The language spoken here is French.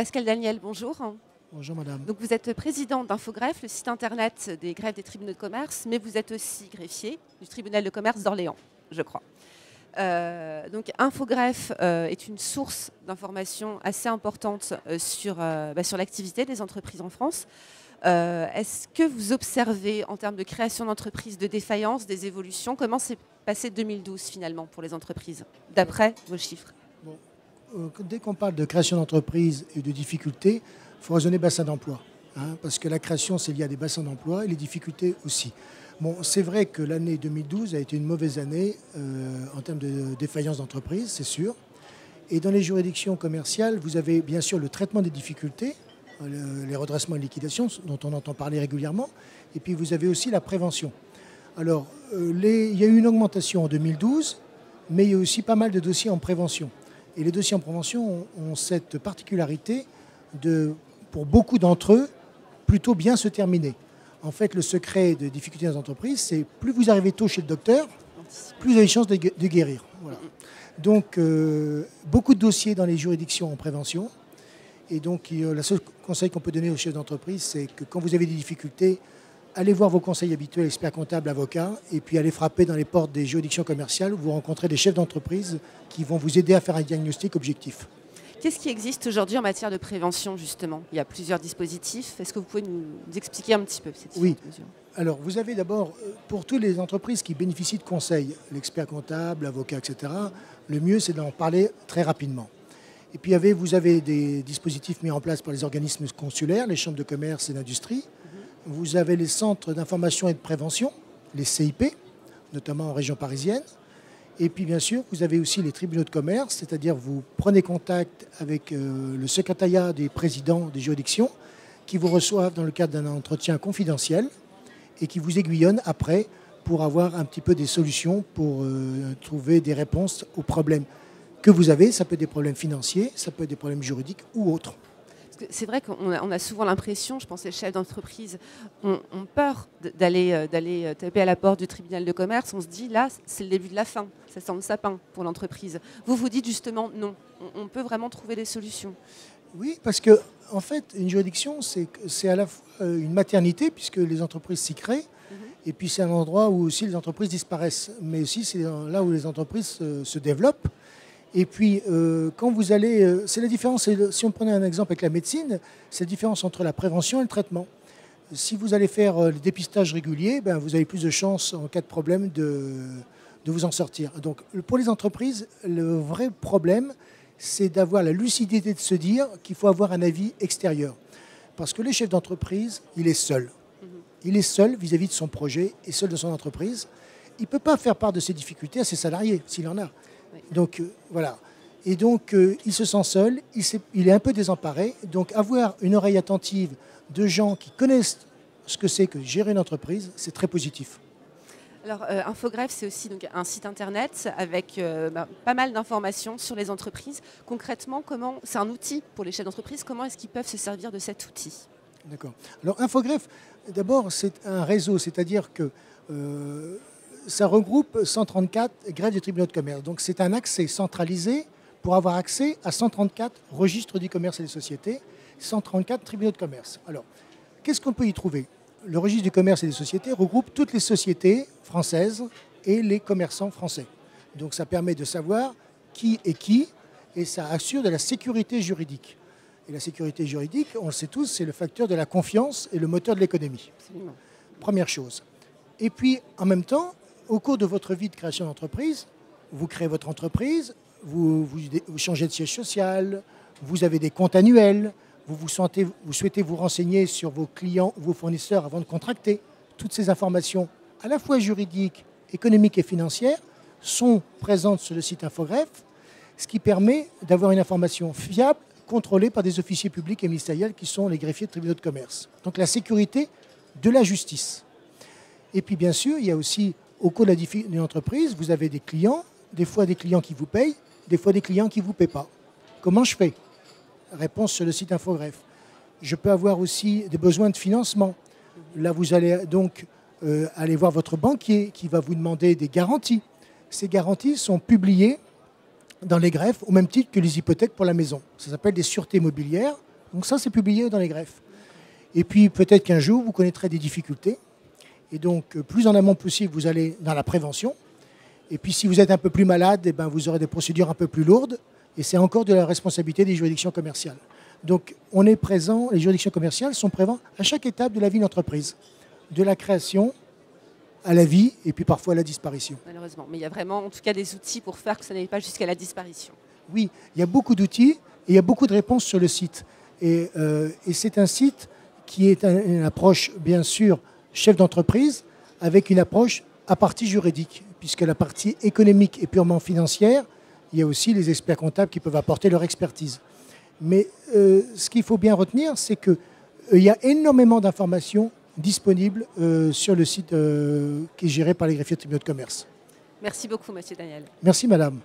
Pascal Daniel, bonjour. Bonjour madame. Donc vous êtes président d'Infogreffe, le site internet des greffes des tribunaux de commerce, mais vous êtes aussi greffier du tribunal de commerce d'Orléans, je crois. Donc Infogreffe est une source d'information assez importante sur l'activité des entreprises en France. Est-ce que vous observez en termes de création d'entreprises, de défaillance, des évolutions? Comment s'est passé 2012 finalement pour les entreprises, d'après vos chiffres? Dès qu'on parle de création d'entreprise et de difficultés, il faut raisonner bassin d'emploi. Parce que la création, c'est lié à des bassins d'emploi et les difficultés aussi. Bon, c'est vrai que l'année 2012 a été une mauvaise année en termes de défaillance d'entreprise, c'est sûr. Et dans les juridictions commerciales, vous avez bien sûr le traitement des difficultés, les redressements et liquidations dont on entend parler régulièrement. Et puis vous avez aussi la prévention. Alors, il y a eu une augmentation en 2012, mais il y a aussi pas mal de dossiers en prévention. Et les dossiers en prévention ont cette particularité de, pour beaucoup d'entre eux, plutôt bien se terminer. En fait, le secret des difficultés dans les entreprises, c'est plus vous arrivez tôt chez le docteur, plus vous avez de chances de guérir. Voilà. Donc, beaucoup de dossiers dans les juridictions en prévention. Et donc, le seul conseil qu'on peut donner aux chefs d'entreprise, c'est que quand vous avez des difficultés, allez voir vos conseils habituels, experts comptables, avocats, et puis allez frapper dans les portes des juridictions commerciales où vous rencontrez des chefs d'entreprise qui vont vous aider à faire un diagnostic objectif. Qu'est-ce qui existe aujourd'hui en matière de prévention, justement? Il y a plusieurs dispositifs. Est-ce que vous pouvez nous expliquer un petit peu cette mesure? Alors, vous avez d'abord, pour toutes les entreprises qui bénéficient de conseils, l'expert comptable, l'avocat, etc., le mieux, c'est d'en parler très rapidement. Et puis, vous avez des dispositifs mis en place par les organismes consulaires, les chambres de commerce et d'industrie. Vous avez les centres d'information et de prévention, les CIP, notamment en région parisienne. Et puis, bien sûr, vous avez aussi les tribunaux de commerce, c'est-à-dire vous prenez contact avec le secrétariat des présidents des juridictions qui vous reçoivent dans le cadre d'un entretien confidentiel et qui vous aiguillonnent après pour avoir un petit peu des solutions pour trouver des réponses aux problèmes que vous avez. Ça peut être des problèmes financiers, ça peut être des problèmes juridiques ou autres. C'est vrai qu'on a souvent l'impression, je pense que les chefs d'entreprise ont peur d'aller taper à la porte du tribunal de commerce. On se dit, là, c'est le début de la fin, ça sent le sapin pour l'entreprise. Vous dites justement, non, on peut vraiment trouver des solutions. Oui, parce que en fait, une juridiction, c'est à la fois une maternité, puisque les entreprises s'y créent, et puis c'est un endroit où aussi les entreprises disparaissent. Mais aussi, c'est là où les entreprises se développent. Et puis, quand vous allez... c'est la différence, si on prenait un exemple avec la médecine, c'est la différence entre la prévention et le traitement. Si vous allez faire le dépistage régulier, vous avez plus de chances, en cas de problème, de vous en sortir. Donc, pour les entreprises, le vrai problème, c'est d'avoir la lucidité de se dire qu'il faut avoir un avis extérieur. Parce que le chef d'entreprise, il est seul. Il est seul vis-à-vis de son projet et seul de son entreprise. Il ne peut pas faire part de ses difficultés à ses salariés, s'il en a. Donc voilà. Et donc il se sent seul, il est un peu désemparé. Donc avoir une oreille attentive de gens qui connaissent ce que c'est que gérer une entreprise, c'est très positif. Alors Infogreffe, c'est aussi donc, un site internet avec pas mal d'informations sur les entreprises. Concrètement, c'est un outil pour les chefs d'entreprise. Comment est-ce qu'ils peuvent se servir de cet outil? D'accord. Alors Infogreffe, d'abord, c'est un réseau, c'est-à-dire que ça regroupe 134 greffes des tribunaux de commerce. Donc c'est un accès centralisé pour avoir accès à 134 registres du commerce et des sociétés, 134 tribunaux de commerce. Alors, qu'est-ce qu'on peut y trouver? Le registre du commerce et des sociétés regroupe toutes les sociétés françaises et les commerçants français. Donc ça permet de savoir qui est qui et ça assure de la sécurité juridique. Et la sécurité juridique, on le sait tous, c'est le facteur de la confiance et le moteur de l'économie. Première chose. Et puis, en même temps, au cours de votre vie de création d'entreprise, vous créez votre entreprise, vous changez de siège social, vous avez des comptes annuels, vous souhaitez vous renseigner sur vos clients, vos fournisseurs avant de contracter. Toutes ces informations, à la fois juridiques, économiques et financières, sont présentes sur le site Infogreffe, ce qui permet d'avoir une information fiable, contrôlée par des officiers publics et ministériels qui sont les greffiers de tribunaux de commerce. Donc la sécurité de la justice. Et puis bien sûr, il y a aussi, au cours de d'une entreprise, vous avez des clients, des fois des clients qui vous payent, des fois des clients qui ne vous paient pas. Comment je fais? Réponse sur le site Infogreffe. Je peux avoir aussi des besoins de financement. Là, vous allez donc aller voir votre banquier qui va vous demander des garanties. Ces garanties sont publiées dans les greffes au même titre que les hypothèques pour la maison. Ça s'appelle des sûretés mobilières. Donc ça, c'est publié dans les greffes. Et puis peut-être qu'un jour, vous connaîtrez des difficultés. Et donc, plus en amont possible, vous allez dans la prévention. Et puis si vous êtes un peu plus malade, eh ben, vous aurez des procédures un peu plus lourdes. Et c'est encore de la responsabilité des juridictions commerciales. Donc on est présent, les juridictions commerciales sont présentes à chaque étape de la vie d'entreprise, de la création à la vie et puis parfois à la disparition. Malheureusement, mais il y a vraiment en tout cas des outils pour faire que ça n'aille pas jusqu'à la disparition. Oui, il y a beaucoup d'outils et il y a beaucoup de réponses sur le site. Et c'est un site qui est une approche bien sûr chef d'entreprise avec une approche à partie juridique, puisque la partie économique et purement financière, il y a aussi les experts comptables qui peuvent apporter leur expertise. Mais ce qu'il faut bien retenir, c'est qu'il y a énormément d'informations disponibles sur le site qui est géré par les greffiers de tribunaux de commerce. Merci beaucoup, monsieur Daniel. Merci, madame.